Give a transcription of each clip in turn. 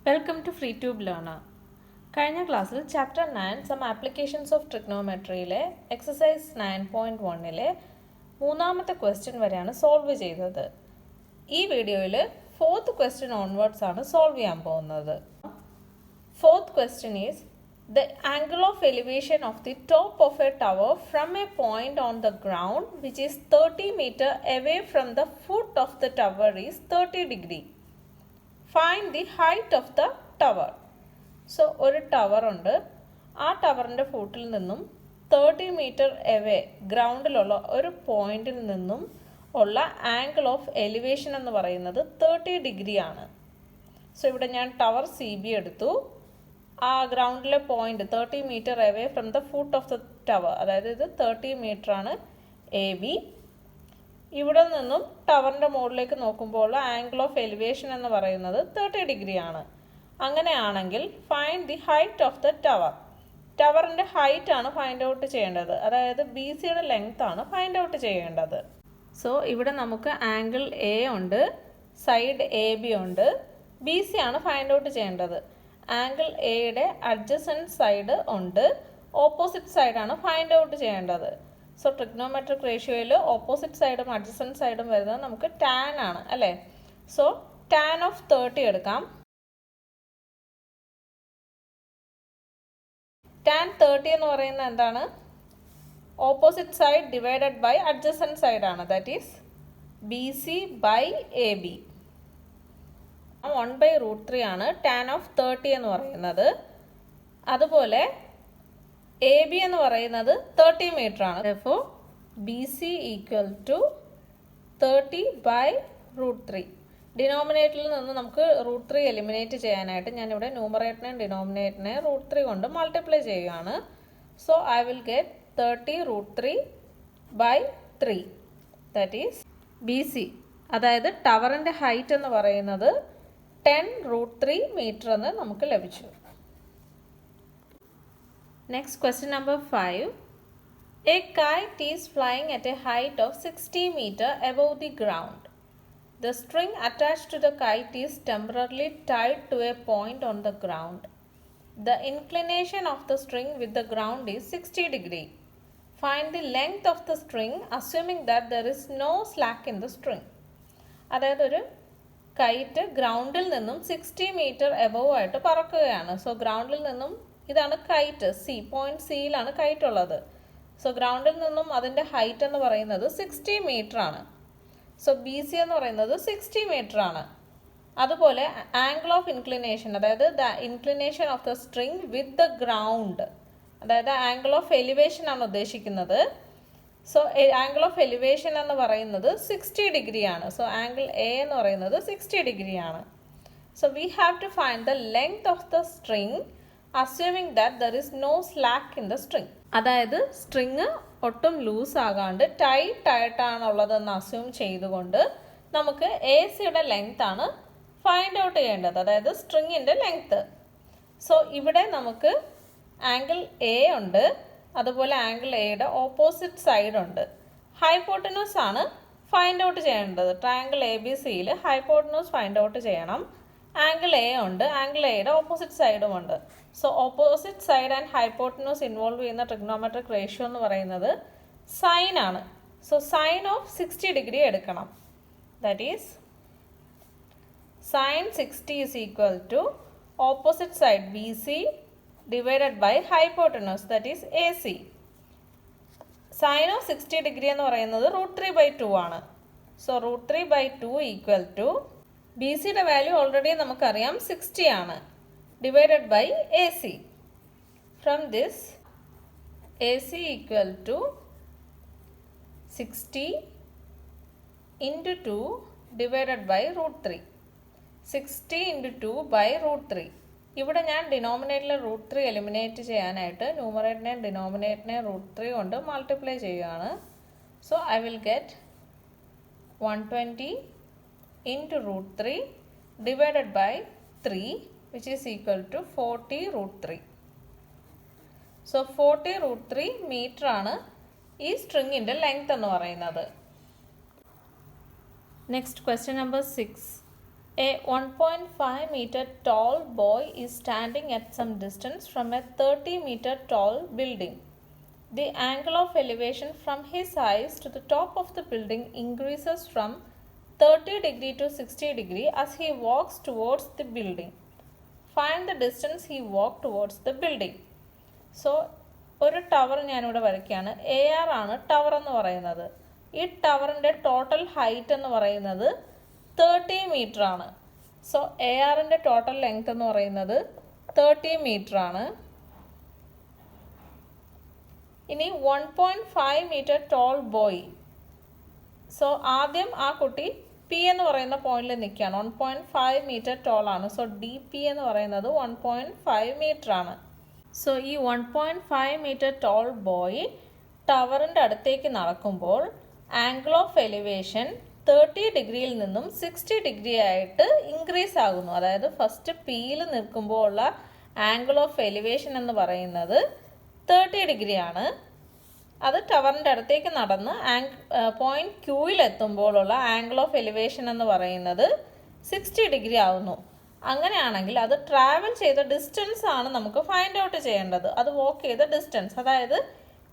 Welcome to FreeTube Learner. കഴിഞ്ഞ ക്ലാസ്സിൽ chapter 9 some applications of ട്രിഗ്നോമെട്രിയിലെ എക്സസൈസ് 9.1ലെ മൂന്നാമത്തെ ക്വസ്റ്റ്യൻ വരെയാണ് സോൾവ് ചെയ്തത്. ഈ വീഡിയോയിൽ ഫോർത്ത് ക്വസ്റ്റ്യൻ ഓൺവേർഡ്സ് ആണ് സോൾവ് ചെയ്യാൻ പോകുന്നത്. Fourth question is the angle of elevation of the top of a tower from a point on the ground which is 30 meter away from the foot of the tower is 30 degree. Find the height of the tower. So ഒരു tower ഉണ്ട്, ആ ടവറിൻ്റെ ഫൂട്ടിൽ നിന്നും 30 metre away ഗ്രൗണ്ടിലുള്ള ഒരു പോയിന്റിൽ നിന്നും ഉള്ള angle of elevation എന്ന് പറയുന്നത് 30 ഡിഗ്രി ആണ്. സോ ഇവിടെ ഞാൻ ടവർ CB എടുത്തു, ആ ഗ്രൗണ്ടിലെ point 30 metre away from the foot of the tower, അതായത് ഇത് 30 മീറ്റർ ആണ് AB. ഇവിടെ നിന്നും ടവറിൻ്റെ മുകളിലേക്ക് നോക്കുമ്പോൾ ആംഗിൾ ഓഫ് എലിവേഷൻ എന്ന് പറയുന്നത് 30 ഡിഗ്രി ആണ്. അങ്ങനെയാണെങ്കിൽ find the height of the tower. ടവറിൻ്റെ ഹൈറ്റ് ആണ് ഫൈൻഡ് ഔട്ട് ചെയ്യേണ്ടത്, അതായത് BCയുടെ ലെങ്ത് ആണ് ഫൈൻഡ് ഔട്ട് ചെയ്യേണ്ടത്. സോ ഇവിടെ നമുക്ക് ആംഗിൾ A ഉണ്ട്, സൈഡ് AB ഉണ്ട്, BC ആണ് ഫൈൻഡ് ഔട്ട് ചെയ്യേണ്ടത്. ആംഗിൾ എയുടെ അഡ്ജസൻറ്റ് സൈഡ് ഉണ്ട്, ഓപ്പോസിറ്റ് സൈഡാണ് ഫൈൻഡ് ഔട്ട് ചെയ്യേണ്ടത്. സോ ട്രിഗ്നോമെട്രിക് റേഷ്യോയിൽ ഓപ്പോസിറ്റ് സൈഡും അഡ്ജസൻറ്റ് സൈഡും വരുന്നത് നമുക്ക് ടാൻ ആണ് അല്ലേ. സോ ടാൻ ഓഫ് 30 എടുക്കാം. ടാൻ 30 എന്ന് പറയുന്നത് എന്താണ്? Opposite side divided by adjacent സൈഡാണ്, that is BC by AB. 1/√3 ആണ് ടാൻ ഓഫ് 30 എന്ന് പറയുന്നത്. അതുപോലെ AB എന്ന് പറയുന്നത് 30 മീറ്റർ ആണ്. Therefore BC equal to 30/√3. ഡിനോമിനേറ്ററിൽ നിന്ന് നമുക്ക് √3 എലിമിനേറ്റ് ചെയ്യാനായിട്ട് ഞാനിവിടെ ന്യൂമറേറ്ററിനെയും ഡിനോമിനേറ്ററിനെ √3 കൊണ്ട് മൾട്ടിപ്ലൈ ചെയ്യുകയാണ്. So I will get 30√3/3, that is BC. അതായത് ടവറിൻ്റെ ഹൈറ്റ് എന്ന് പറയുന്നത് 10√3 മീറ്റർ എന്ന് നമുക്ക് ലഭിച്ചു. Next question number 5. A kite is flying at a height of 60 metre above the ground. The string attached to the kite is temporarily tied to a point on the ground. The inclination of the string with the ground is 60 degree. Find the length of the string assuming that there is no slack in the string. അതായത് ഒരു KITE ഗ്രൗണ്ടിൽ നിന്നും 60 metre above ആയിട്ട് പറക്കുകയാണ്. So ഗ്രൗണ്ടിൽ നിന്നും ഇതാണ് KITE, point സിയിലാണ് KITE ഉള്ളത്. So ഗ്രൗണ്ടിൽ നിന്നും അതിൻ്റെ ഹൈറ്റ് എന്ന് പറയുന്നത് 60 മീറ്റർ ആണ്. സോ BC എന്ന് പറയുന്നത് 60 മീറ്റർ ആണ്. അതുപോലെ ആംഗിൾ ഓഫ് ഇൻക്ലിനേഷൻ, അതായത് the inclination of the string with the ground, അതായത് ആംഗിൾ ഓഫ് എലിവേഷൻ ആണ് ഉദ്ദേശിക്കുന്നത്. സോ ആംഗിൾ ഓഫ് എലിവേഷൻ എന്ന് പറയുന്നത് 60 ഡിഗ്രി ആണ്. സോ ആംഗിൾ A എന്ന് പറയുന്നത് 60 ഡിഗ്രി ആണ്. So we have to find the length of the string assuming that there is no slack in the string. അതായത് string ഒട്ടും ലൂസ് ആകാണ്ട് ടൈറ്റ് ആയിട്ടാണുള്ളതെന്ന് അസ്യൂം ചെയ്തുകൊണ്ട് നമുക്ക് ACയുടെ ലെങ്ത് ആണ് ഫൈൻഡ് ഔട്ട് ചെയ്യേണ്ടത്, അതായത് സ്ട്രിങ്ങിൻ്റെ ലെങ്ത്. സോ ഇവിടെ നമുക്ക് ആംഗിൾ A ഉണ്ട്, അതുപോലെ ആംഗിൾ എയുടെ ഓപ്പോസിറ്റ് സൈഡ് ഉണ്ട്. ഹൈപ്പോട്ടനൂസ് ആണ് ഫൈൻഡ് ഔട്ട് ചെയ്യേണ്ടത്. ട്രയാംഗിൾ ABCയിൽ ഹൈപ്പോട്ടനൂസ് ഫൈൻഡ് ഔട്ട് ചെയ്യണം. ആംഗിൾ A ഉണ്ട്, ആംഗിൾ എയുടെ ഓപ്പോസിറ്റ് സൈഡും ഉണ്ട്. So opposite side and hypotenuse involve ചെയ്യുന്ന ട്രിഗ്നോമെട്രിക് റേഷ്യോ എന്ന് പറയുന്നത് സൈൻ ആണ്. സോ സൈൻ ഓഫ് 60 ഡിഗ്രി എടുക്കണം, that is sine 60 is equal to opposite side BC divided by hypotenuse, that is AC. Sin of 60 degree എന്ന് പറയുന്നത് √3/2 ആണ്. So √3/2 equal to BCയുടെ value already നമുക്കറിയാം 60 ആണ്, divided by AC. From this AC equal to 60 into 2 divided by √3. 60 into 2/√3. ഇവിടെ ഞാൻ ഡിനോമിനേറ്ററിലെ √3 eliminate ചെയ്യാനായിട്ട് ന്യൂമറേറ്ററിനെയും ഡിനോമിനേറ്ററിനെയും √3 കൊണ്ട് മൾട്ടിപ്ലൈ ചെയ്യുകയാണ്. So I will get 120 into √3 divided by 3 which is equal to 40√3. So 40√3 metre ആണ് ഈ സ്ട്രിങ്ങിൻ്റെ ലെങ്ത് എന്ന് പറയുന്നത്. Next question number 6. A 1.5 meter tall boy is standing at some distance from a 30 meter tall building. The angle of elevation from his eyes to the top of the building increases from 30 degree to 60 degree as he walks towards the building. Find the distance he walked towards the building. So, ഒരു tower ഞാനിവിടെ വരയ്ക്കുകയാണ്. AR ആണ് tower എന്ന് പറയുന്നത്. ഈ ടവറിൻ്റെ total height എന്ന് പറയുന്നത് 30 metre ആണ്. സോ ARൻ്റെ ടോട്ടൽ ലെങ്ത് എന്ന് പറയുന്നത് 30 മീറ്റർ ആണ്. ഇനി 1.5 മീറ്റർ ടോൾ ബോയ്. സോ ആദ്യം ആ കുട്ടി പി എന്ന് പറയുന്ന പോയിന്റിൽ നിൽക്കുകയാണ്. 1.5 മീറ്റർ ടോൾ ആണ്. സോ DP എന്ന് പറയുന്നത് 1.5 മീറ്റർ ആണ്. സോ ഈ 1.5 മീറ്റർ ടോൾ ബോയ് ടവറിൻ്റെ അടുത്തേക്ക് നടക്കുമ്പോൾ ആംഗിൾ ഓഫ് എലിവേഷൻ 30 ഡിഗ്രിയിൽ നിന്നും 60 ഡിഗ്രി ആയിട്ട് ഇൻക്രീസ് ആകുന്നു. അതായത് ഫസ്റ്റ് പിയിൽ നിൽക്കുമ്പോൾ ഉള്ള ആംഗിൾ ഓഫ് എലിവേഷൻ എന്ന് പറയുന്നത് 30 ഡിഗ്രി ആണ്. അത് ടവറിൻ്റെ അടുത്തേക്ക് നടന്ന് പോയിന്റ് ക്യൂയിൽ എത്തുമ്പോഴുള്ള ആംഗിൾ ഓഫ് എലിവേഷൻ എന്ന് പറയുന്നത് 60 ഡിഗ്രി ആവുന്നു. അങ്ങനെയാണെങ്കിൽ അത് ട്രാവൽ ചെയ്ത ഡിസ്റ്റൻസ് ആണ് നമുക്ക് ഫൈൻഡ് ഔട്ട് ചെയ്യേണ്ടത്. അത് വാക്ക് ചെയ്ത ഡിസ്റ്റൻസ്, അതായത്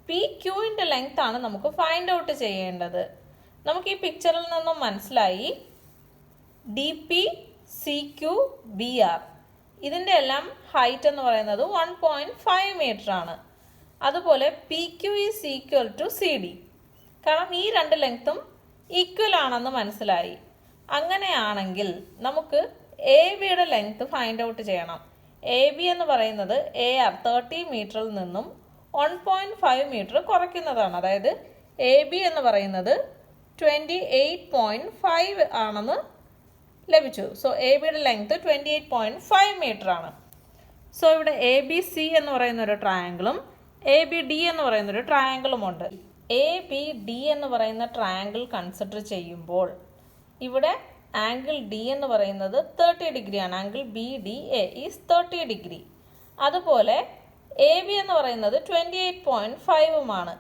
PQൻ്റെ ലെങ്ത് ആണ് നമുക്ക് ഫൈൻഡ് ഔട്ട് ചെയ്യേണ്ടത്. നമുക്ക് ഈ പിക്ചറിൽ നിന്നും മനസ്സിലായി DP CQ BR ഇതിൻ്റെ എല്ലാം ഹൈറ്റ് എന്ന് പറയുന്നത് 1.5 മീറ്റർ ആണ്. അതുപോലെ PQ is equal to CD, കാരണം ഈ രണ്ട് ലെങ്ത്തും ഈക്വൽ ആണെന്ന് മനസ്സിലായി. അങ്ങനെയാണെങ്കിൽ നമുക്ക് ABയുടെ ലെങ്ത്ത് ഫൈൻഡ് ഔട്ട് ചെയ്യണം. AB എന്ന് പറയുന്നത് AR 30 മീറ്ററിൽ നിന്നും 1.5 മീറ്റർ കുറയ്ക്കുന്നതാണ്. അതായത് AB എന്ന് പറയുന്നത് 28.5 ആണെന്ന് ലഭിച്ചു. സോ ABയുടെ ലെങ്ത്ത് 28.5 മീറ്റർ ആണ്. സോ ഇവിടെ ABC എന്ന് പറയുന്ന ഒരു ട്രയാങ്കിളും ABD എന്ന് പറയുന്ന ഒരു ട്രയാങ്കിളും ഉണ്ട്. ABD എന്ന് പറയുന്ന ട്രയാങ്കിൾ കൺസിഡർ ചെയ്യുമ്പോൾ ഇവിടെ ആംഗിൾ D എന്ന് പറയുന്നത് 30 ഡിഗ്രിയാണ്. Angle BDA is 30 degree. അതുപോലെ AB എന്ന് പറയുന്നത് 28.5ഉമാണ്.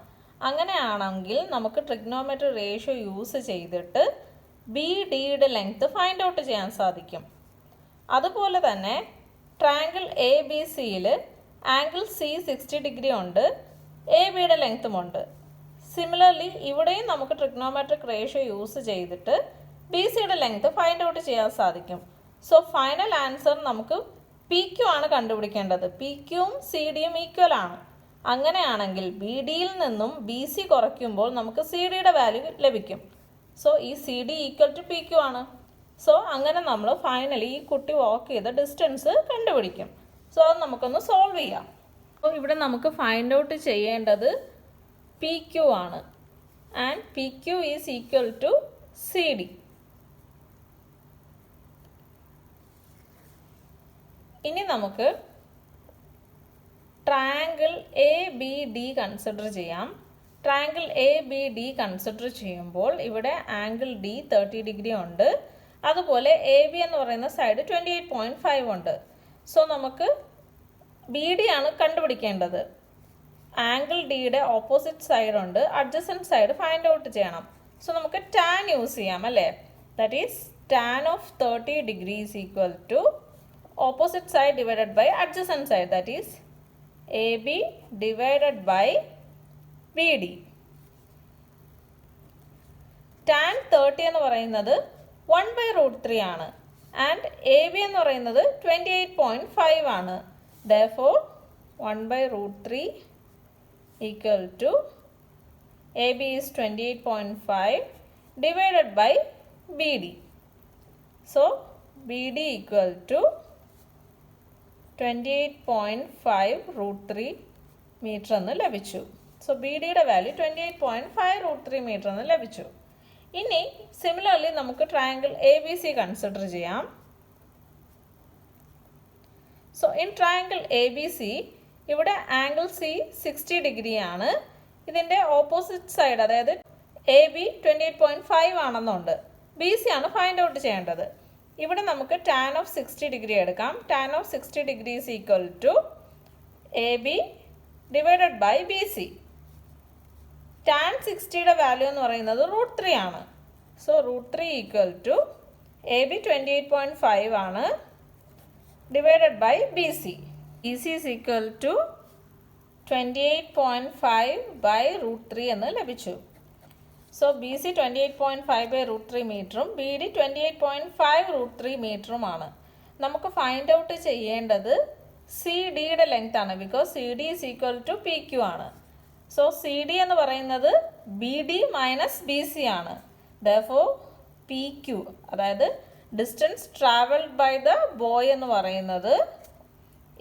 അങ്ങനെയാണെങ്കിൽ നമുക്ക് ട്രിഗ്നോമെട്രി റേഷ്യോ യൂസ് ചെയ്തിട്ട് BDയുടെ ലെങ്ത്ത് ഫൈൻഡ് ഔട്ട് ചെയ്യാൻ സാധിക്കും. അതുപോലെ തന്നെ ട്രയാങ്കിൾ ABCയിൽ ആംഗിൾ C 60 ഡിഗ്രി ഉണ്ട്, ABയുടെ ലെങ്ത്തുമുണ്ട്. സിമിലർലി ഇവിടെയും നമുക്ക് ട്രിഗ്നോമെട്രിക് റേഷ്യോ യൂസ് ചെയ്തിട്ട് BCയുടെ ലെങ്ത്ത് ഫൈൻഡ് ഔട്ട് ചെയ്യാൻ സാധിക്കും. സോ ഫൈനൽ ആൻസർ നമുക്ക് PQ ആണ് കണ്ടുപിടിക്കേണ്ടത്. PQയും CDയും ഈക്വൽ ആണ്. അങ്ങനെയാണെങ്കിൽ BDയിൽ നിന്നും BC കുറയ്ക്കുമ്പോൾ നമുക്ക് CDയുടെ വാല്യൂ ലഭിക്കും. സോ ഈ CD ഈക്വൽ ടു PQ ആണ്. സോ അങ്ങനെ നമ്മൾ ഫൈനലി ഈ കുട്ടി വാക്ക് ചെയ്ത ഡിസ്റ്റൻസ് കണ്ടുപിടിക്കും. സോ അത് നമുക്കൊന്ന് സോൾവ് ചെയ്യാം. അപ്പോൾ ഇവിടെ നമുക്ക് ഫൈൻഡ് ഔട്ട് ചെയ്യേണ്ടത് PQ ആണ്. And PQ is equal to CD. ഇനി നമുക്ക് ട്രയാങ്കിൾ ABD കൺസിഡർ ചെയ്യാം. ട്രയാങ്കിൾ ABD കൺസിഡർ ചെയ്യുമ്പോൾ ഇവിടെ ആംഗിൾ D 30 ഡിഗ്രി ഉണ്ട്. അതുപോലെ AB എന്ന് പറയുന്ന സൈഡ് 28.5 ഉണ്ട്. സോ നമുക്ക് BD ആണ് കണ്ടുപിടിക്കേണ്ടത്. ആംഗിൾ Dയുടെ ഓപ്പോസിറ്റ് സൈഡ് ഉണ്ട്, അഡ്ജസൻറ്റ് സൈഡ് ഫൈൻഡ് ഔട്ട് ചെയ്യണം. സോ നമുക്ക് ടാൻ യൂസ് ചെയ്യാം അല്ലേ. That is tan of 30 degree is equal to opposite side divided by adjacent side, that is AB divided by BD. Tan 30 എന്ന് പറയുന്നത് 1/√3 ആണ്. And AB എന്ന് പറയുന്നത് 28.5 ആണ്. Therefore 1/√3 equal to AB is 28.5 divided by BD. So BD equal to 28.5√3 metre എന്ന് ലഭിച്ചു. So BDയുടെ value 28.5√3 metre എന്ന് ലഭിച്ചു. ഇനി സിമിലർലി നമുക്ക് ട്രയാങ്കിൾ ABC കൺസിഡർ ചെയ്യാം. സോ ഇൻ ട്രയാങ്കിൾ ABC ഇവിടെ ആംഗിൾ C 60 ഡിഗ്രിയാണ്. ഇതിൻ്റെ ഓപ്പോസിറ്റ് സൈഡ് അതായത് AB 28.5 ആണെന്നുണ്ട്. BC ആണ് ഫൈൻഡ് ഔട്ട് ചെയ്യേണ്ടത്. ഇവിടെ നമുക്ക് ടാൻ ഓഫ് 60 ഡിഗ്രി എടുക്കാം. Tan of 60 degree is equal to AB divided by BC. Tan 60യുടെ വാല്യൂ എന്ന് പറയുന്നത് √3 ആണ്. So √3 equal to A B 28.5 ആണ്, divided by B C. B C is equal to 28.5 by √3 എന്ന് ലഭിച്ചു. സോ ബി സി 28.5 ബൈ √3 മീറ്ററും B D 28.5 √3 മീറ്ററുമാണ്. നമുക്ക് ഫൈൻഡ് ഔട്ട് ചെയ്യേണ്ടത് സി ഡിയുടെ ലെങ്ത് ആണ്, because C D is equal to P Q ആണ്. സോ സി ഡി എന്ന് പറയുന്നത് B D minus B C ആണ്. ദെർഫോർ പി ക്യു, അതായത് distance travelled by the boy എന്ന് പറയുന്നത്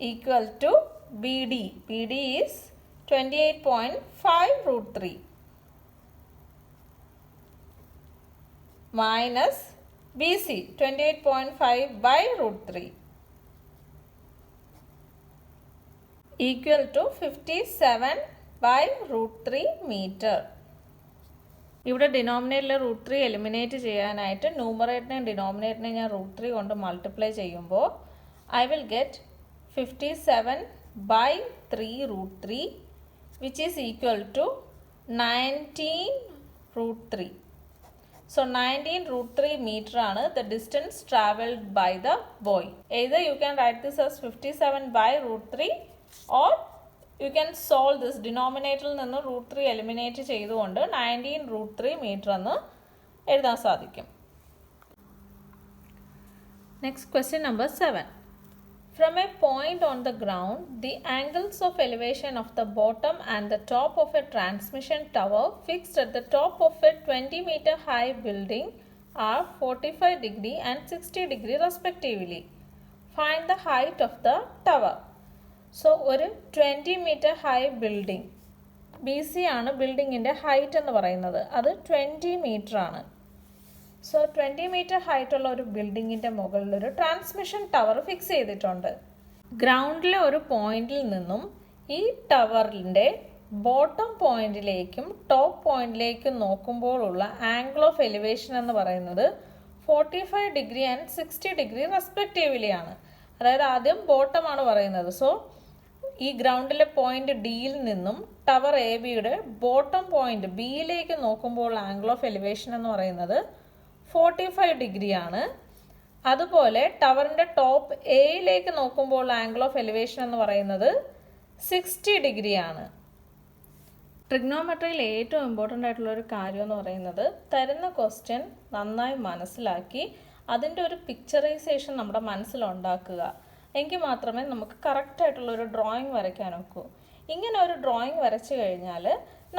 equal to B D. B D is 28.5 √3 minus B C 28.5 by √3 equal to 57 by √3 metre. ഇവിടെ ഡിനോമിനേറ്ററിൽ √3 eliminate ചെയ്യാനായിട്ട് ന്യൂമറേറ്ററിനെയും ഡിനോമിനേറ്ററിനെയും ഞാൻ √3 കൊണ്ട് മൾട്ടിപ്ലൈ ചെയ്യുമ്പോൾ I will get 57 by 3 √3 which is equal to 19 √3. So 19 √3 meter ആണ് the distance traveled by the boy. Either you can write this as 57 by √3 or you can solve this. Denominator ൽ നിന്ന് √3 eliminate ചെയ്തുകൊണ്ട് 19 √3 meter എന്ന് എഴുതാൻ സാധിക്കും. Next question number 7. From a point on the ground, the angles of elevation of the bottom and the top of a transmission tower fixed at the top of a 20-meter high building are 45 degree and 60 degree respectively. Find the height of the tower. So, ഒരു 20-meter high building, BC ആണ് ബിൽഡിങ്ങിൻ്റെ height എന്ന് പറയുന്നത്, അത് 20 meter ആണ്. So 20 meter ഹൈറ്റുള്ള ഒരു ബിൽഡിങ്ങിൻ്റെ മുകളിൽ ഒരു ട്രാൻസ്മിഷൻ ടവർ ഫിക്സ് ചെയ്തിട്ടുണ്ട്. ഗ്രൗണ്ടിലെ ഒരു പോയിന്റിൽ നിന്നും ഈ ടവറിൻ്റെ ബോട്ടം പോയിന്റിലേക്കും ടോപ്പ് പോയിന്റിലേക്കും നോക്കുമ്പോഴുള്ള ആംഗിൾ ഓഫ് എലിവേഷൻ എന്ന് പറയുന്നത് 45 degree ആൻഡ് 60 degree റെസ്പെക്റ്റീവ്ലി ആണ്. അതായത് ആദ്യം ബോട്ടം ആണ് പറയുന്നത്. സോ ഈ ഗ്രൗണ്ടിലെ പോയിന്റ് ഡിയിൽ നിന്നും ടവർ എ ബിയുടെ ബോട്ടം പോയിന്റ് ബിയിലേക്ക് നോക്കുമ്പോൾ ആംഗിൾ ഓഫ് എലിവേഷൻ എന്ന് പറയുന്നത് 45 degree ആണ്. അതുപോലെ ടവറിൻ്റെ ടോപ്പ് എയിലേക്ക് നോക്കുമ്പോൾ ആംഗിൾ ഓഫ് എലിവേഷൻ എന്ന് പറയുന്നത് 60 degree ആണ്. ട്രിഗ്നോമെട്രിയിൽ ഏറ്റവും ഇമ്പോർട്ടൻ്റ് ആയിട്ടുള്ള ഒരു കാര്യം എന്ന് പറയുന്നത് തരുന്ന ക്വസ്റ്റ്യൻ നന്നായി മനസ്സിലാക്കി അതിൻ്റെ ഒരു പിക്ചറൈസേഷൻ നമ്മുടെ മനസ്സിലുണ്ടാക്കുക. എങ്കിൽ മാത്രമേ നമുക്ക് കറക്റ്റായിട്ടുള്ളൊരു ഡ്രോയിങ് വരയ്ക്കാൻ ഒക്കൂ. ഇങ്ങനെ ഒരു ഡ്രോയിങ് വരച്ചു കഴിഞ്ഞാൽ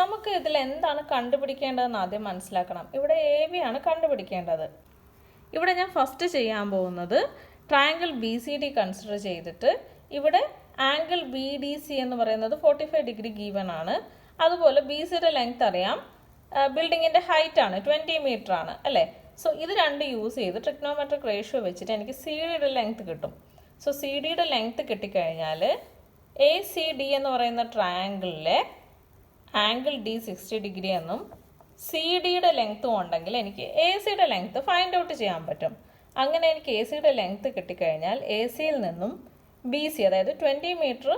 നമുക്ക് ഇതിൽ എന്താണ് കണ്ടുപിടിക്കേണ്ടതെന്ന് ആദ്യം മനസ്സിലാക്കണം. ഇവിടെ എ ബി ആണ് കണ്ടുപിടിക്കേണ്ടത്. ഇവിടെ ഞാൻ ഫസ്റ്റ് ചെയ്യാൻ പോകുന്നത് ട്രയാങ്കിൾ ബി സി ഡി കൺസിഡർ ചെയ്തിട്ട് ഇവിടെ ആംഗിൾ ബി ഡി സി എന്ന് പറയുന്നത് 45 degree ഗീവൺ ആണ്. അതുപോലെ ബി സിയുടെ ലെങ്ത് അറിയാം, ബിൽഡിങ്ങിൻ്റെ ഹൈറ്റ് ആണ് 20 meter ആണ് അല്ലേ. സോ ഇത് രണ്ട് യൂസ് ചെയ്ത് ട്രിഗ്നോമെട്രിക് റേഷ്യോ വെച്ചിട്ട് എനിക്ക് സി ഡിയുടെ ലെങ്ത് കിട്ടും. സോ സി ഡിയുടെ ലെങ്ത് കിട്ടിക്കഴിഞ്ഞാൽ എ സി ഡി എന്ന് പറയുന്ന ട്രയാങ്കിളിലെ ആംഗിൾ ഡി 60 degree എന്നും സി ഡിയുടെ ലെങ്ത്തും ഉണ്ടെങ്കിൽ എനിക്ക് എ സിയുടെ ലെങ്ത്ത് ഫൈൻഡ് ഔട്ട് ചെയ്യാൻ പറ്റും. അങ്ങനെ എനിക്ക് എ സിയുടെ ലെങ്ത്ത് കിട്ടിക്കഴിഞ്ഞാൽ എ സിയിൽ നിന്നും ബി സി അതായത് 20 meter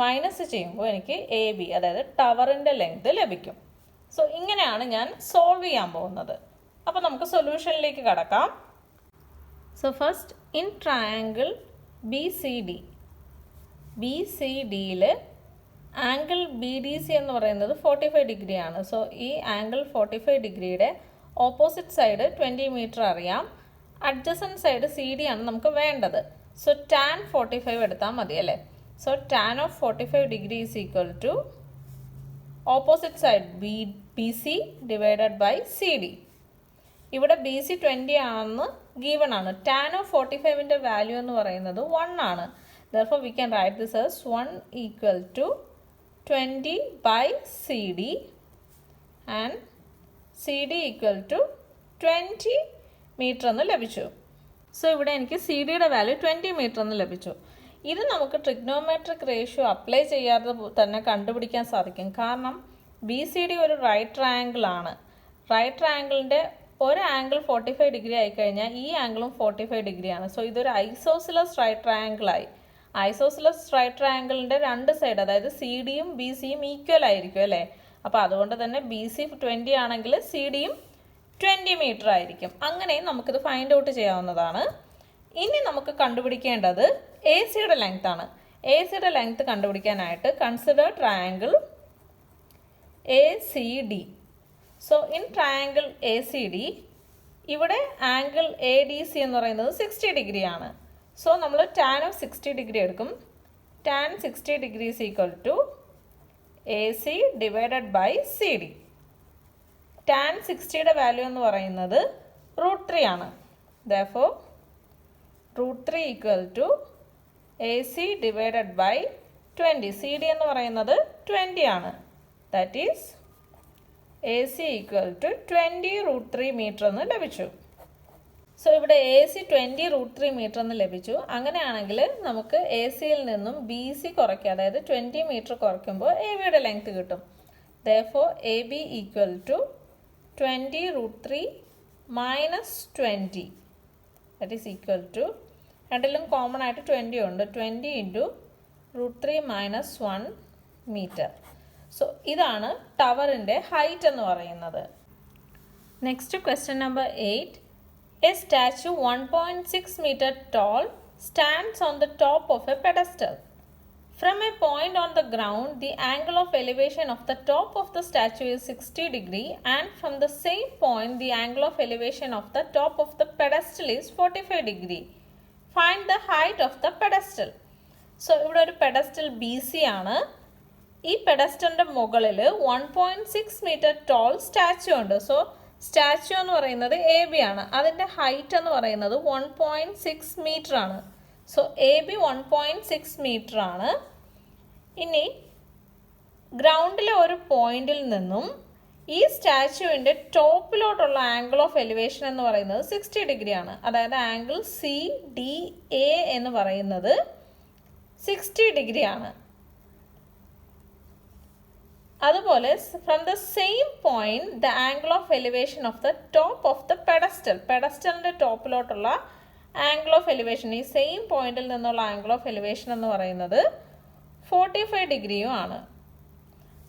മൈനസ് ചെയ്യുമ്പോൾ എനിക്ക് എ ബി അതായത് ടവറിൻ്റെ ലെങ്ത്ത് ലഭിക്കും. സോ ഇങ്ങനെയാണ് ഞാൻ സോൾവ് ചെയ്യാൻ പോകുന്നത്. അപ്പോൾ നമുക്ക് സൊല്യൂഷനിലേക്ക് കടക്കാം. So first in triangle B C D, B C ഡിയിൽ ആംഗിൾ ബി ഡി സി എന്ന് പറയുന്നത് 45 degree ആണ്. സോ ഈ ആംഗിൾ 45 degreeയുടെ ഓപ്പോസിറ്റ് സൈഡ് 20 meter അറിയാം, അഡ്ജസൻറ്റ് സൈഡ് സി ഡി ആണ് നമുക്ക് വേണ്ടത്. സോ ടാൻ 45 എടുത്താൽ മതി അല്ലേ. So tan of 45 degree is equal to opposite side B C divided by C D. ഇവിടെ ബി സി 20 ആണെന്ന് ഗീവൺ ആണ്. ടാൻ ഓഫ് 45ൻ്റെ വാല്യൂ എന്ന് പറയുന്നത് 1 ആണ്. Therefore we can write this as 1 equal to 20 by CD and CD equal to 20 meter എന്ന് ലഭിച്ചു. So ഇവിടെ എനിക്ക് സി ഡിയുടെ വാല്യൂ 20 meter എന്ന് ലഭിച്ചു. ഇത് നമുക്ക് ട്രിഗ്നോമെട്രിക് റേഷ്യോ അപ്ലൈ ചെയ്യാതെ തന്നെ കണ്ടുപിടിക്കാൻ സാധിക്കും. കാരണം ബി സി ഡി ഒരു റൈറ്റ് ട്രയാങ്കിൾ ആണ്. റൈറ്റ് ട്രയാങ്കിളിൻ്റെ ഒരു ആംഗിൾ 45 degree ആയിക്കഴിഞ്ഞാൽ ഈ ആംഗിളും 45 degree ആണ്. സോ ഇതൊരു ഐസോസിലസ് റൈറ്റ് ട്രയാങ്കിളായി. ഐസോസിലസ് റൈറ്റ് ട്രയാങ്കിളിൻ്റെ രണ്ട് സൈഡ് അതായത് സി ഡിയും ബി സിയും ഈക്വൽ ആയിരിക്കും അല്ലേ. അപ്പോൾ അതുകൊണ്ട് തന്നെ ബി സി 20 ആണെങ്കിൽ സി ഡിയും 20 മീറ്റർ ആയിരിക്കും. അങ്ങനെയും നമുക്കിത് ഫൈൻഡ് ഔട്ട് ചെയ്യാവുന്നതാണ്. ഇനി നമുക്ക് കണ്ടുപിടിക്കേണ്ടത് എ സിയുടെ ലെങ്ത് ആണ്. എ സിയുടെ ലെങ്ത് കണ്ടുപിടിക്കാനായിട്ട് consider triangle A C D. So in triangle A C D ഇവിടെ ആംഗിൾ എ ഡി സി എന്ന് പറയുന്നത് 60 ഡിഗ്രി ആണ്. സോ നമ്മൾ ടാൻ ഓഫ് 60 ഡിഗ്രി എടുക്കും. Tan 60 degree is equal to A C divided by C D. Tan 60യുടെ value എന്ന് പറയുന്നത് √3 ആണ്. Therefore √3 equal to A C divided by 20. C D എന്ന് പറയുന്നത് 20 ആണ്. That is A C equal to 20 √3 metre എന്ന് ലഭിച്ചു. സോ ഇവിടെ എ സി 20 √3 മീറ്റർ എന്ന് ലഭിച്ചു. അങ്ങനെയാണെങ്കിൽ നമുക്ക് എ സിയിൽ നിന്നും ബി സി കുറയ്ക്കുക, അതായത് 20 മീറ്റർ കുറയ്ക്കുമ്പോൾ എ ബിയുടെ ലെങ്ത് കിട്ടും. Therefore A B equal to 20 √3 minus 20. That is equal to, രണ്ടിലും കോമൺ ആയിട്ട് 20 ഉണ്ട്, 20 ഇൻറ്റു √3 മൈനസ് 1 മീറ്റർ. സോ ഇതാണ് ടവറിൻ്റെ ഹൈറ്റ് എന്ന് പറയുന്നത്. Next question number 8. A statue 1.6 meter tall stands on the top of a pedestal. From a point on the ground, the angle of elevation of the top of the statue is 60 degree, and from the same point, the angle of elevation of the top of the pedestal is 45 degree. Find the height of the pedestal. So ഇവിടെ ഒരു pedestal B C ആണ്. ഈ പെഡസ്റ്റലിൻ്റെ മുകളിൽ 1.6 metre toll statue ഉണ്ട്. So statue എന്ന് പറയുന്നത് A B ആണ്. അതിൻ്റെ ഹൈറ്റ് എന്ന് പറയുന്നത് 1.6 മീറ്റർ ആണ്. സോ എ ബി 1.6 മീറ്റർ ആണ്. ഇനി ഗ്രൗണ്ടിലെ ഒരു പോയിന്റിൽ നിന്നും ഈ സ്റ്റാച്യുവിൻ്റെ ടോപ്പിലോട്ടുള്ള ആംഗിൾ ഓഫ് എലിവേഷൻ എന്ന് പറയുന്നത് 60 ഡിഗ്രി ആണ്. അതായത് ആംഗിൾ സി ഡി എ എന്ന് പറയുന്നത് 60 ഡിഗ്രി ആണ്. അതുപോലെ from the same point the angle of elevation of the top of the പെഡസ്റ്റലിൻ്റെ ടോപ്പിലോട്ടുള്ള ആംഗിൾ ഓഫ് എലിവേഷൻ, ഈ സെയിം പോയിന്റിൽ നിന്നുള്ള ആംഗിൾ ഓഫ് എലിവേഷൻ എന്ന് പറയുന്നത് 45 ഡിഗ്രിയും ആണ്.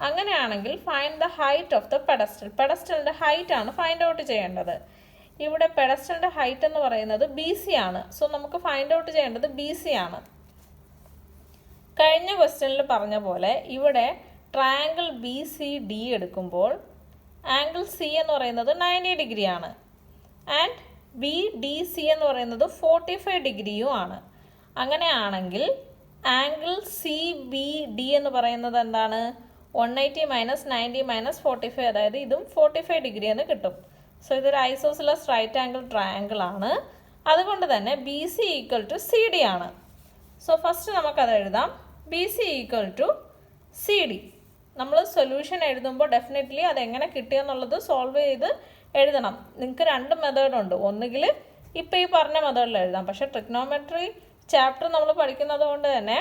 അങ്ങനെയാണെങ്കിൽ find the height of the പെഡസ്റ്റലിൻ്റെ ഹൈറ്റ് ആണ് ഫൈൻഡ് ഔട്ട് ചെയ്യേണ്ടത്. ഇവിടെ പെഡസ്റ്റലിൻ്റെ ഹൈറ്റ് എന്ന് പറയുന്നത് ബി സി ആണ്. സോ നമുക്ക് ഫൈൻഡ് ഔട്ട് ചെയ്യേണ്ടത് ബി സി ആണ്. കഴിഞ്ഞ ക്വസ്റ്റ്യനിൽ പറഞ്ഞ പോലെ ഇവിടെ ട്രയാങ്കിൾ ബി സി ഡി എടുക്കുമ്പോൾ ആംഗിൾ സി എന്ന് പറയുന്നത് 90 ഡിഗ്രി ആണ്. ആൻഡ് ബി ഡി സി എന്ന് പറയുന്നത് 45 ഡിഗ്രിയും ആണ്. അങ്ങനെയാണെങ്കിൽ ആംഗിൾ സി ബി ഡി എന്ന് പറയുന്നത് എന്താണ്? 180 മൈനസ് 90 മൈനസ് 45, അതായത് ഇതും 45 ഡിഗ്രി എന്ന് കിട്ടും. സോ ഇതൊരു ഐസോസിലസ് റൈറ്റ് ആംഗിൾ ട്രയാങ്കിൾ ആണ്. അതുകൊണ്ട് തന്നെ B C equal to C D ആണ്. സോ ഫസ്റ്റ് നമുക്കത് എഴുതാം. ബി സി ഈക്വൽ ടു സി ഡി. നമ്മൾ സൊല്യൂഷൻ എഴുതുമ്പോൾ ഡെഫിനറ്റ്ലി അതെങ്ങനെ കിട്ടിയെന്നുള്ളത് സോൾവ് ചെയ്ത് എഴുതണം. നിങ്ങൾക്ക് രണ്ട് മെത്തേഡുണ്ട്. ഒന്നുകിൽ ഇപ്പോൾ ഈ പറഞ്ഞ മെത്തേഡിൽ എഴുതാം. പക്ഷേ ട്രിഗ്നോമെട്രി ചാപ്റ്റർ നമ്മൾ പഠിക്കുന്നത് കൊണ്ട് തന്നെ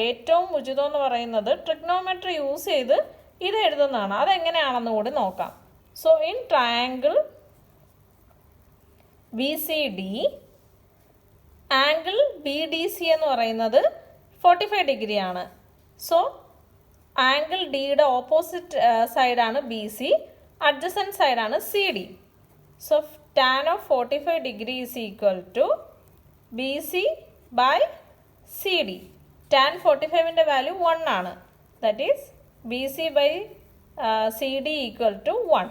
ഏറ്റവും ഉചിതം എന്ന് പറയുന്നത് ട്രിഗ്നോമെട്രി യൂസ് ചെയ്ത് ഇത് എഴുതുന്നതാണ്. അതെങ്ങനെയാണെന്ന് കൂടി നോക്കാം. So in triangle B C D angle B D C എന്ന് പറയുന്നത് 45 ഡിഗ്രി ആണ്. സോ ആംഗിൾ ഡിയുടെ ഓപ്പോസിറ്റ് സൈഡാണ് ബി സി, അഡ്ജസൻറ്റ് സൈഡാണ് C D. So tan of 45 degree is equal to B C by C D. Tan 45ൻ്റെ value 1 ആണ്. That is B C by C D equal to 1.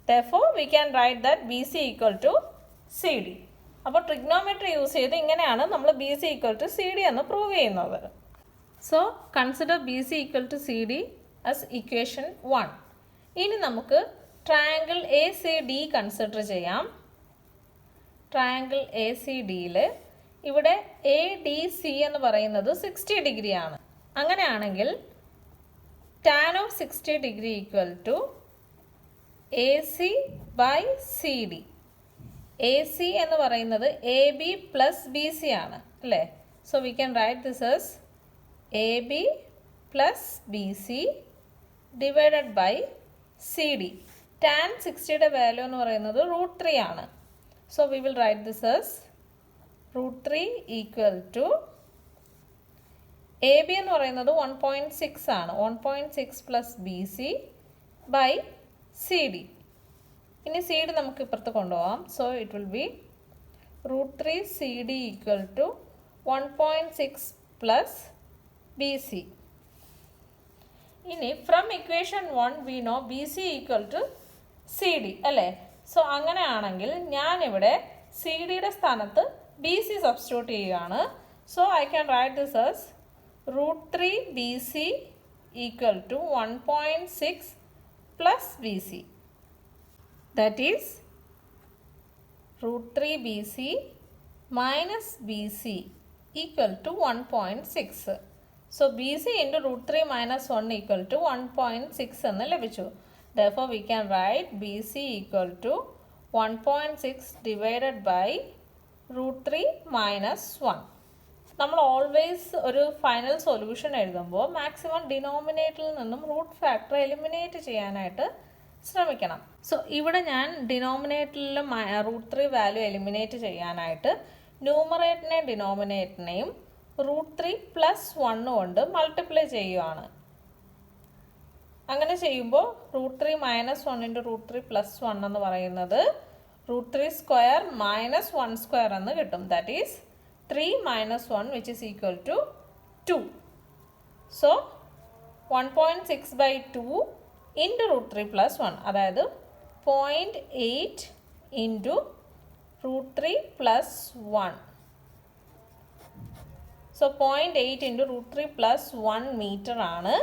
Therefore, we can write that BC equal to CD. അപ്പോൾ trigonometry use ചെയ്ത് ഇങ്ങനെയാണ് നമ്മൾ B C equal to C D എന്ന് prove ചെയ്യുന്നത്. So consider B C equal to C D as equation 1. ഇനി നമുക്ക് triangle A C ഡി കൺസിഡർ ചെയ്യാം. ട്രയാങ്കിൾ എ സി ഡിയിൽ ഇവിടെ എ ഡി സി എന്ന് പറയുന്നത് 60 ഡിഗ്രിയാണ്. അങ്ങനെയാണെങ്കിൽ tan of 60 degree equal to A C by C D. A C എന്ന് പറയുന്നത് A B plus B C ആണ് അല്ലേ? So we can write this as A B plus B C divided by C D. Tan 60യുടെ value എന്ന് പറയുന്നത് √3 ആണ്. So we will write this as √3 equal to A B എന്ന് പറയുന്നത് 1.6 ആണ്. 1.6 plus B C by C D. ഇനി C D നമുക്ക് ഇപ്പുറത്ത് കൊണ്ടുപോകാം. So it will be √3 CD equal to 1.6 plus B C. ഇനി from equation 1 we know B C equal to C D അല്ലേ. So അങ്ങനെയാണെങ്കിൽ ഞാനിവിടെ സി ഡിയുടെ സ്ഥാനത്ത് ബി സി സബ്സ്റ്റിറ്റ്യൂട്ട് ചെയ്യുകയാണ്. So I can write this as √3 B C equal to 1.6 plus B C. That is √3 B C minus B C equal to 1.6. So BC into √3 minus 1 equal to 1.6 എന്ന് ലഭിച്ചു. Therefore we can write BC equal to 1.6 divided by √3 minus 1. നമ്മൾ always ഒരു final solution എഴുതുമ്പോൾ maximum ഡിനോമിനേറ്ററിൽ നിന്നും root factor eliminate ചെയ്യാനായിട്ട് ശ്രമിക്കണം. So ഇവിടെ ഞാൻ ഡിനോമിനേറ്ററിൽ √3 വാല്യൂ എലിമിനേറ്റ് ചെയ്യാനായിട്ട് ന്യൂമറേറ്ററിനെയും ഡിനോമിനേറ്ററിനെയും √3 പ്ലസ് 1 കൊണ്ട് മൾട്ടിപ്ലൈ ചെയ്യുകയാണ്. അങ്ങനെ ചെയ്യുമ്പോൾ √3 മൈനസ് 1 ഇൻറ്റു √3 പ്ലസ് 1 എന്ന് പറയുന്നത് √3 സ്ക്വയർ മൈനസ് 1 സ്ക്വയർ എന്ന് കിട്ടും. That is 3 minus 1 which is equal to 2. So 1.6 by 2 into √3 plus 1 അതായത് 0.8 into √3 plus 1. So 0.8 into √3 plus 1 metre ആണ്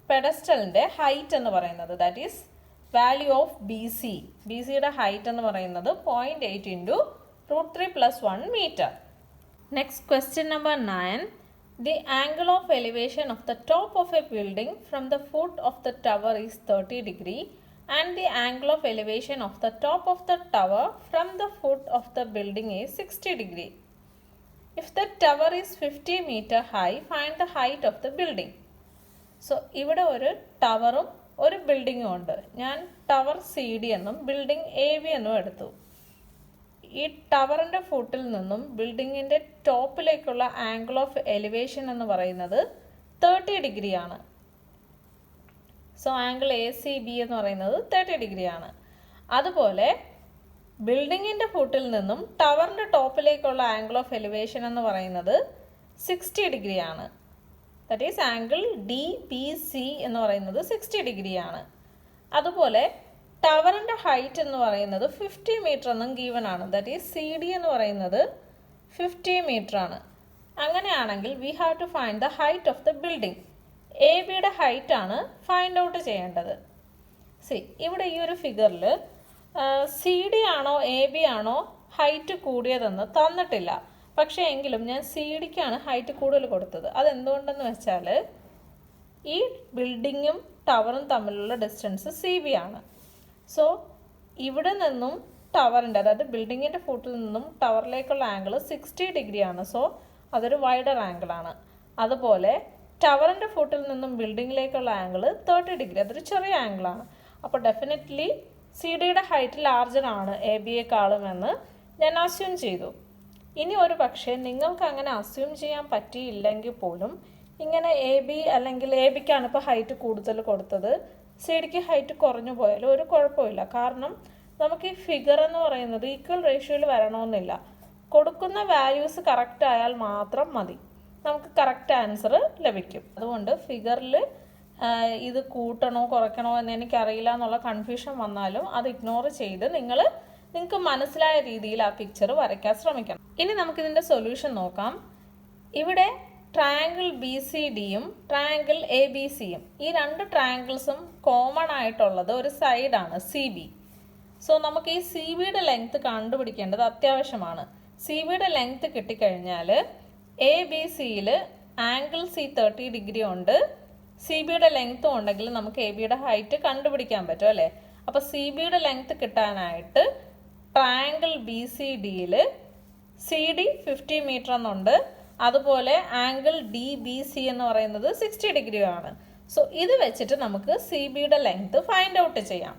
പെഡസ്റ്റലിൻ്റെ ഹൈറ്റ് എന്ന് പറയുന്നത്. That is value of B C. B സിയുടെ ഹൈറ്റ് എന്ന് പറയുന്നത് 0.8 into √3 plus 1 metre. Next question number 9. The angle of elevation of the top of a building from the foot of the tower is 30 degree and the angle of elevation of the top of the tower from the foot of the building is 60 degree. If the tower is 50 meter high, find the height of the building. So ഇവിടെ ഒരു ടവറും ഒരു ബിൽഡിങ്ങും ഉണ്ട്. ഞാൻ tower C D എന്നും building A B എന്നും എടുത്തു. ഈ ടവറിൻ്റെ ഫുട്ടിൽ നിന്നും ബിൽഡിങ്ങിൻ്റെ ടോപ്പിലേക്കുള്ള ആംഗിൾ ഓഫ് എലിവേഷൻ എന്ന് പറയുന്നത് 30 ഡിഗ്രിയാണ്. So angle A C B എന്ന് പറയുന്നത് 30 ഡിഗ്രിയാണ്. അതുപോലെ ബിൽഡിങ്ങിൻ്റെ ഫുട്ടിൽ നിന്നും ടവറിൻ്റെ ടോപ്പിലേക്കുള്ള ആംഗിൾ ഓഫ് എലിവേഷൻ എന്ന് പറയുന്നത് 60 ഡിഗ്രിയാണ്. That is angle D B C എന്ന് പറയുന്നത് 60 ഡിഗ്രിയാണ്. അതുപോലെ ടവറിൻ്റെ ഹൈറ്റ് എന്ന് പറയുന്നത് 50 മീറ്റർ എന്നും ഗീവൻ ആണ്. ദാറ്റ് ഈസ് സി ഡി എന്ന് പറയുന്നത് 50 മീറ്റർ ആണ്. അങ്ങനെയാണെങ്കിൽ we have to find the height of the building. A ബിയുടെ ഹൈറ്റ് ആണ് ഫൈൻഡ് ഔട്ട് ചെയ്യേണ്ടത്. ഇവിടെ ഈ ഒരു ഫിഗറിൽ സി ഡി ആണോ എ ബി ആണോ ഹൈറ്റ് കൂടിയതെന്ന് തന്നിട്ടില്ല. പക്ഷേ എങ്കിലും ഞാൻ സി ഡിക്കാണ് ഹൈറ്റ് കൂടുതൽ കൊടുത്തത്. അതെന്തുകൊണ്ടെന്ന് വെച്ചാൽ ഈ ബിൽഡിങ്ങും ടവറും തമ്മിലുള്ള ഡിസ്റ്റൻസ് സി ബി ആണ്. സോ ഇവിടെ നിന്നും ടവറിൻ്റെ അതായത് ബിൽഡിങ്ങിൻ്റെ ഫുട്ടിൽ നിന്നും ടവറിലേക്കുള്ള ആംഗിൾ 60 ഡിഗ്രിയാണ്. സോ അതൊരു വൈഡർ ആംഗിളാണ്. അതുപോലെ ടവറിൻ്റെ ഫുട്ടിൽ നിന്നും ബിൽഡിങ്ങിലേക്കുള്ള ആംഗിൾ 30 ഡിഗ്രി, അതൊരു ചെറിയ ആംഗിളാണ്. അപ്പോൾ ഡെഫിനറ്റ്ലി സി ഡിയുടെ ഹൈറ്റ് ലാർജറാണ് എ ബിയെക്കാളും എന്ന് ഞാൻ അസ്യൂം ചെയ്തു. ഇനി ഒരു പക്ഷേ നിങ്ങൾക്ക് അങ്ങനെ അസ്യൂം ചെയ്യാൻ പറ്റിയില്ലെങ്കിൽ പോലും ഇങ്ങനെ എ ബി അല്ലെങ്കിൽ എ ബിക്കാണ് ഇപ്പോൾ ഹൈറ്റ് കൂടുതൽ കൊടുത്തത്, സി ഡിക്ക് ഹൈറ്റ് കുറഞ്ഞു പോയാലും ഒരു കുഴപ്പമില്ല. കാരണം നമുക്ക് ഈ ഫിഗർ എന്ന് പറയുന്നത് ഈക്വൽ റേഷ്യോയിൽ വരണമെന്നില്ല. കൊടുക്കുന്ന വാല്യൂസ് കറക്റ്റ് ആയാൽ മാത്രം മതി, നമുക്ക് കറക്റ്റ് ആൻസർ ലഭിക്കും. അതുകൊണ്ട് ഫിഗറിൽ ഇത് കൂട്ടണോ കുറയ്ക്കണോ എന്ന് എനിക്കറിയില്ല എന്നുള്ള കൺഫ്യൂഷൻ വന്നാലും അത് ഇഗ്നോർ ചെയ്ത് നിങ്ങൾക്ക് മനസ്സിലായ രീതിയിൽ ആ പിക്ചർ വരയ്ക്കാൻ ശ്രമിക്കണം. ഇനി നമുക്കിതിൻ്റെ സൊല്യൂഷൻ നോക്കാം. ഇവിടെ ട്രയാങ്കിൾ ബി സി ഡിയും ട്രയാങ്കിൾ എ ബി സിയും, ഈ രണ്ട് ട്രയാങ്കിൾസും കോമൺ ആയിട്ടുള്ളത് ഒരു സൈഡാണ് സി ബി. സോ നമുക്ക് ഈ സി ബിയുടെ ലെങ്ത് കണ്ടുപിടിക്കേണ്ടത് അത്യാവശ്യമാണ്. സി ബിയുടെ ലെങ്ത് കിട്ടിക്കഴിഞ്ഞാൽ എ ബി സിയിൽ ആംഗിൾ സി 30 ഡിഗ്രി ഉണ്ട്, സി ബിയുടെ ലെങ്ത്തും ഉണ്ടെങ്കിൽ നമുക്ക് എ ബിയുടെ ഹൈറ്റ് കണ്ടുപിടിക്കാൻ പറ്റും അല്ലേ. അപ്പോൾ സി ബിയുടെ ലെങ്ത് കിട്ടാനായിട്ട് ട്രയാങ്കിൾ ബി സി ഡിയിൽ സി ഡി 50 മീറ്റർ എന്നുണ്ട്, അതുപോലെ ആംഗിൾ ഡി ബി സി എന്ന് പറയുന്നത് 60 ഡിഗ്രിയാണ്. സോ ഇത് വെച്ചിട്ട് നമുക്ക് സി ബിയുടെ ലെങ്ത് ഫൈൻഡ് ഔട്ട് ചെയ്യാം.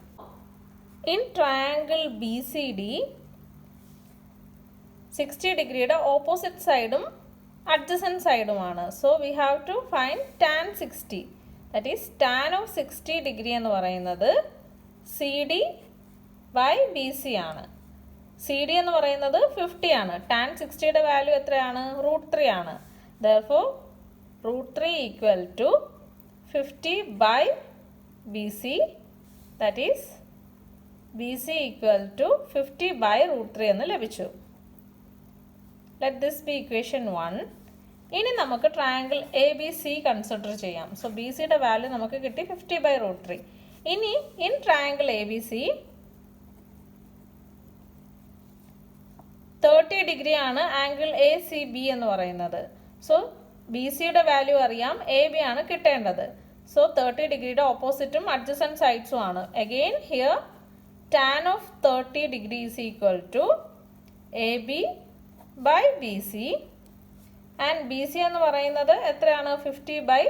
In triangle B C D 60 ഡിഗ്രിയുടെ ഓപ്പോസിറ്റ് സൈഡും അഡ്ജസൻറ്റ് സൈഡുമാണ്. So we have to find tan 60. That is tan of 60 degree എന്ന് പറയുന്നത് C D by B C ആണ്. സി ഡി എന്ന് പറയുന്നത് 50 ആണ്. ടാൻ 60യുടെ വാല്യൂ എത്രയാണ്? √3 ആണ്. Therefore √3 equal to 50 by B C, that is B C equal to 50 by √3 എന്ന് ലഭിച്ചു. Let this be equation 1. ഇനി നമുക്ക് triangle A B C consider ചെയ്യാം. സോ ബി സിയുടെ വാല്യൂ നമുക്ക് കിട്ടി 50 ബൈ √3. ഇനി in triangle A B C 30 degree ആണ് ആംഗിൾ എ സി ബി എന്ന് പറയുന്നത്. സോ ബി സിയുടെ വാല്യൂ അറിയാം, എ ബി ആണ് കിട്ടേണ്ടത്. സോ 30 ഡിഗ്രിയുടെ ഓപ്പോസിറ്റും അഡ്ജസൻറ്റ് സൈഡ്സും ആണ്. Again here tan of 30 degree is equal to A B by B C. And B C എന്ന് പറയുന്നത് എത്രയാണ്? 50 ബൈ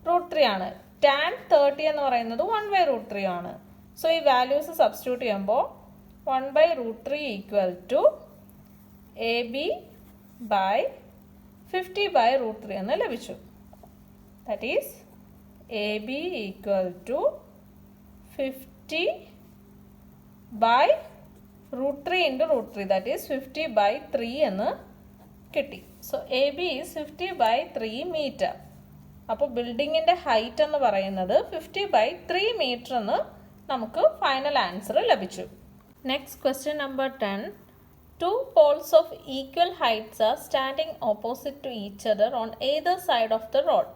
√3 ആണ്. ടാൻ 30 എന്ന് പറയുന്നത് 1 ബൈ √3 ആണ്. സോ ഈ വാല്യൂസ് സബ്സ്റ്റിറ്റ്യൂട്ട് ചെയ്യുമ്പോൾ 1 by √3 equal to A B by 50 by √3 എന്ന് ലഭിച്ചു. That is A B equal to 50 by √3 into √3, that is 50 by 3 എന്ന് കിട്ടി. So A B is 50 by 3 metre. അപ്പോൾ ബിൽഡിങ്ങിൻ്റെ ഹൈറ്റ് എന്ന് പറയുന്നത് 50 ബൈ 3 മീറ്റർ എന്ന് നമുക്ക് ഫൈനൽ ആൻസർ ലഭിച്ചു. Next question number 10. Two poles of equal heights are standing opposite to each other on either side of the rod,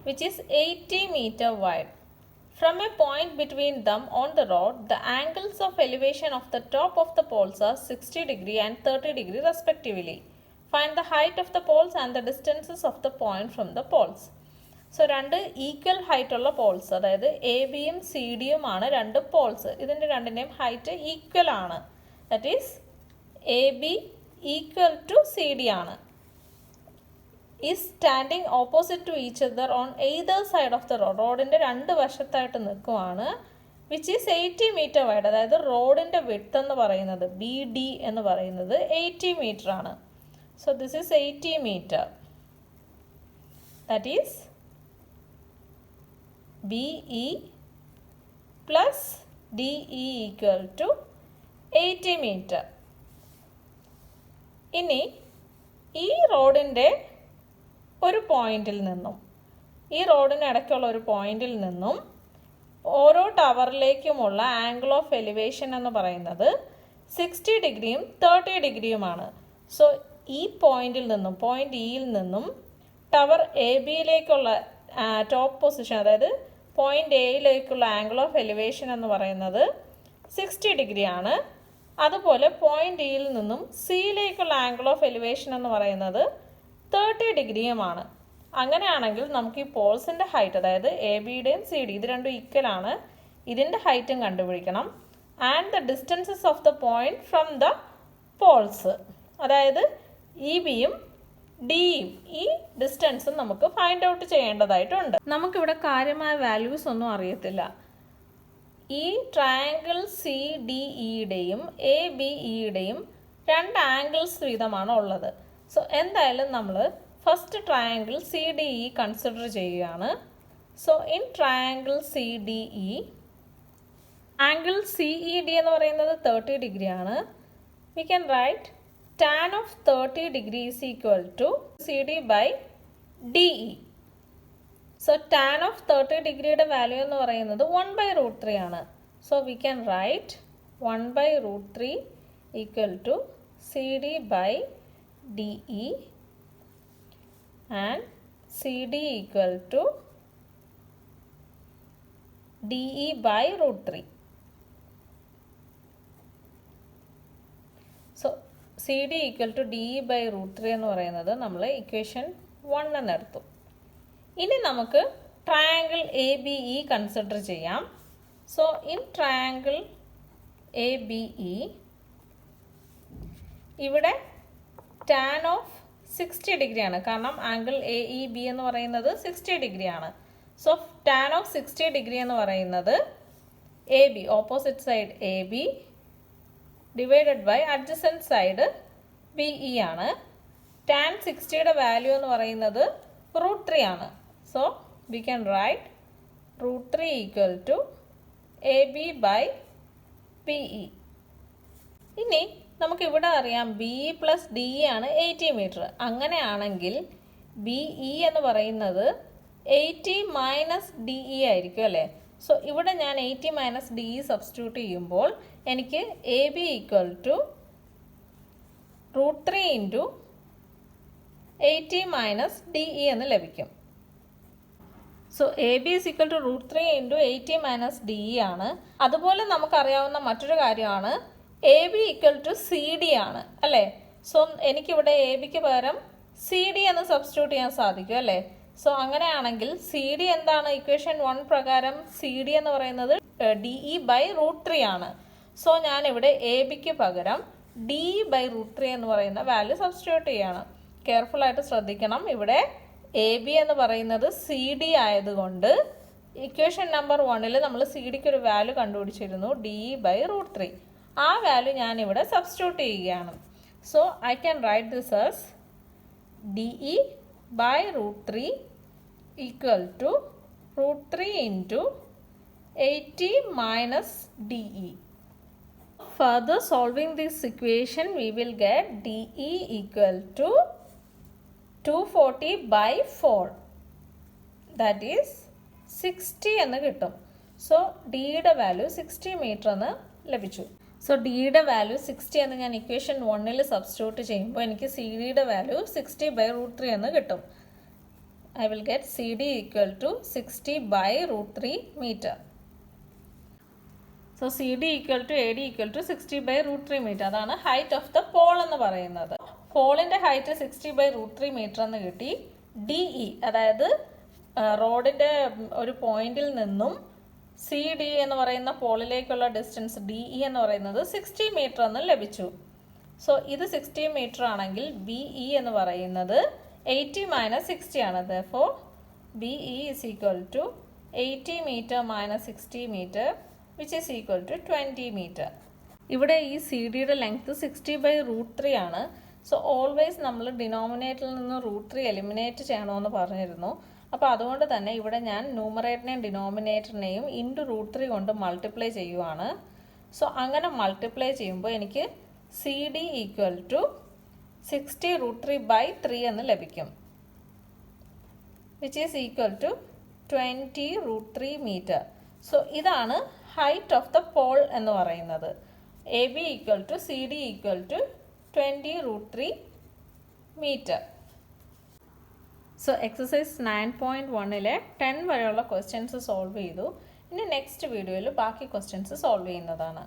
which is 80 meter wide. From a point between them on the rod, the angles of elevation of the top of the poles are 60 degree and 30 degree respectively. Find the height of the poles and the distances of the point from the poles. So രണ്ട് equal height ഉള്ള poles, അതായത് A ബിയും C ഡിയും ആണ് രണ്ട് poles. ഇതിൻ്റെ രണ്ടിൻ്റെയും height equal ആണ്. That is A B equal to C D ആണ്. Is standing opposite to each other on either side of the road. റോഡിൻ്റെ രണ്ട് വശത്തായിട്ട് നിൽക്കുവാണ്. Which is 80 metre wide. അതായത് റോഡിൻ്റെ വിഡ്ത്ത് എന്ന് പറയുന്നത് ബി ഡി എന്ന് പറയുന്നത് 80 മീറ്റർ ആണ്. So this is 80 metre. That is BE plus DE equal to 80 meter. ഇനി ഈ റോഡിൻ്റെ ഒരു പോയിന്റിൽ നിന്നും ഈ റോഡിന് ഇടയ്ക്കുള്ള ഒരു പോയിന്റിൽ നിന്നും ഓരോ ടവറിലേക്കുമുള്ള ആംഗിൾ ഓഫ് എലിവേഷൻ എന്ന് പറയുന്നത് 60 ഡിഗ്രിയും 30 ഡിഗ്രിയുമാണ്. സോ ഈ പോയിന്റിൽ നിന്നും പോയിന്റ് ഇയിൽ നിന്നും ടവർ എ ബിയിലേക്കുള്ള ടോപ്പ് പൊസിഷൻ, അതായത് പോയിന്റ് എയിലേക്കുള്ള ആംഗിൾ ഓഫ് എലിവേഷൻ എന്ന് പറയുന്നത് 60 ഡിഗ്രിയാണ്. അതുപോലെ പോയിന്റ് ഇയിൽ നിന്നും സിയിലേക്കുള്ള ആംഗിൾ ഓഫ് എലിവേഷൻ എന്ന് പറയുന്നത് 30 ഡിഗ്രിയുമാണ്. അങ്ങനെയാണെങ്കിൽ നമുക്ക് ഈ പോൾസിൻ്റെ ഹൈറ്റ്, അതായത് എ ബിയുടെയും സി ഡി ഇത് രണ്ടും ഈക്വൽ ആണ്, ഇതിൻ്റെ ഹൈറ്റും കണ്ടുപിടിക്കണം. And the distances of the point from the Paul's, അതായത് ഇ ബിയും ഡിയും ഈ ഡിസ്റ്റൻസും നമുക്ക് ഫൈൻഡ് ഔട്ട് ചെയ്യേണ്ടതായിട്ടുണ്ട്. നമുക്കിവിടെ കാര്യമായ വാല്യൂസ് ഒന്നും അറിയത്തില്ല. ഈ ട്രയാങ്കിൾ സി ഡി ഇയുടെയും എ ബി ഇയുടെയും രണ്ട് ആംഗിൾസ് വീതമാണ് ഉള്ളത്. സോ എന്തായാലും നമ്മൾ first triangle C D E consider ചെയ്യുകയാണ്. So in triangle C D E angle C E D എന്ന് പറയുന്നത് 30 ഡിഗ്രിയാണ്. We can write tan of 30 degree is equal to CD by DE. So tan of 30 ഡിഗ്രിയുടെ value എന്ന് പറയുന്നത് 1 by √3 ആണ്. So we can write 1 by √3 equal to CD by DE and CD equal to DE by √3. So C D equal to D by √3 എന്ന് പറയുന്നത് നമ്മൾ equation 1 എന്നെടുത്തു. ഇനി നമുക്ക് triangle A B E consider ചെയ്യാം. So in triangle A B E ഇവിടെ tan of 60 ഡിഗ്രിയാണ്, കാരണം ആംഗിൾ എ ഇ ബി എന്ന് പറയുന്നത് 60 ഡിഗ്രിയാണ്. സോ ടാൻ ഓഫ് 60 ഡിഗ്രി എന്ന് പറയുന്നത് A B opposite side A B divided by adjacent side B E ആണ്. ടാൻ 60യുടെ വാല്യൂ എന്ന് പറയുന്നത് √3 ആണ്. So we can write √3 equal to A B by B E. ഇനി നമുക്കിവിടെ അറിയാം B E plus D E ആണ് 80 മീറ്റർ. അങ്ങനെയാണെങ്കിൽ ബി ഇ എന്ന് പറയുന്നത് 80 മൈനസ് ഡി ഇ ആയിരിക്കും അല്ലേ. സോ ഇവിടെ ഞാൻ 80 മൈനസ് ഡി ഇ സബ്സ്റ്റിറ്റ്യൂട്ട് ചെയ്യുമ്പോൾ എനിക്ക് A B equal to √3 into 80 minus D E എന്ന് ലഭിക്കും. So A B is equal to √3 into 80 minus D E ആണ്. അതുപോലെ നമുക്കറിയാവുന്ന മറ്റൊരു കാര്യമാണ് A B equal to C D ആണ് അല്ലേ. സോ എനിക്കിവിടെ എ ബിക്ക് പകരം സി ഡി എന്ന് സബ്സ്റ്റിറ്റ്യൂട്ട് ചെയ്യാൻ സാധിക്കും അല്ലേ. സോ അങ്ങനെയാണെങ്കിൽ സി ഡി എന്താണ്? ഇക്വേഷൻ 1 പ്രകാരം സി ഡി എന്ന് പറയുന്നത് ഡി ഇ ബൈ √3 ആണ്. സോ ഞാനിവിടെ എ ബിക്ക് പകരം ഡി ഇ ബൈ √3 എന്ന് പറയുന്ന വാല്യൂ സബ്സ്റ്റിറ്റ്യൂട്ട് ചെയ്യാണ്. കെയർഫുൾ ആയിട്ട് ശ്രദ്ധിക്കണം. ഇവിടെ എ ബി എന്ന് പറയുന്നത് സി ഡി ആയതുകൊണ്ട് ഇക്വേഷൻ നമ്പർ 1 നമ്മൾ സി ഡിക്ക് ഒരു വാല്യൂ കണ്ടുപിടിച്ചിരുന്നു, ഡി ഇ ബൈ √3. ആ വാല്യൂ ഞാനിവിടെ സബ്സ്റ്റിറ്റ്യൂട്ട് ചെയ്യുകയാണ്. So I can write this as D E by √3 equal to √3 into 80 minus D E. Further solving this equation, we will get DE equal to 240 by 4. That is 60 എന്ന് കിട്ടും. So ഡിയുടെ value 60 metre എന്ന് ലഭിച്ചു. So ഡിയുടെ value 60 എന്ന് ഞാൻ equation 1 substitute ചെയ്യുമ്പോൾ എനിക്ക് സി ഡിയുടെ വാല്യൂ 60 by √3 എന്ന് കിട്ടും. I will get CD equal to 60 by √3 meter. So C D equal to A D equal to 60 by √3 metre. അതാണ് ഹൈറ്റ് ഓഫ് ദ പോൾ എന്ന് പറയുന്നത്. പോളിൻ്റെ ഹൈറ്റ് 60 by √3 മീറ്റർ എന്ന് കിട്ടി. ഡി ഇ അതായത് റോഡിൻ്റെ ഒരു പോയിന്റിൽ നിന്നും സി ഡി എന്ന് പറയുന്ന പോളിലേക്കുള്ള ഡിസ്റ്റൻസ് ഡി ഇ എന്ന് പറയുന്നത് 60 മീറ്റർ എന്ന് ലഭിച്ചു. സോ ഇത് 60 മീറ്റർ ആണെങ്കിൽ ബി ഇ എന്ന് പറയുന്നത് 80 മൈനസ് 60 ആണ്. Therefore B E is equal to 80 metre minus 60 metre which is equal to 20 meter. ഇവിടെ ഈ സി ഡിയുടെ ലെങ്ത് 60 by √3 ആണ്. സോ ഓൾവേസ് നമ്മൾ ഡിനോമിനേറ്ററിൽ നിന്ന് √3 എലിമിനേറ്റ് ചെയ്യണമെന്ന് പറഞ്ഞിരുന്നു. അപ്പോൾ അതുകൊണ്ട് തന്നെ ഇവിടെ ഞാൻ ന്യൂമറേറ്ററിനെയും ഡിനോമിനേറ്ററിനെയും ഇൻറ്റു √3 കൊണ്ട് മൾട്ടിപ്ലൈ ചെയ്യുവാണ്. സോ അങ്ങനെ മൾട്ടിപ്ലൈ ചെയ്യുമ്പോൾ എനിക്ക് C D equal to 60 √3 by 3 എന്ന് ലഭിക്കും, which is equal to 20 √3 metre. So ഇതാണ് ഹൈറ്റ് ഓഫ് ദ പോൾ എന്ന് പറയുന്നത്. A B equal to C D equal to 20 √3 metre. So exercise 9.1 10 വരെയുള്ള ക്വസ്റ്റ്യൻസ് സോൾവ് ചെയ്തു. ഇനി നെക്സ്റ്റ് വീഡിയോയിൽ ബാക്കി ക്വസ്റ്റ്യൻസ് സോൾവ് ചെയ്യുന്നതാണ്.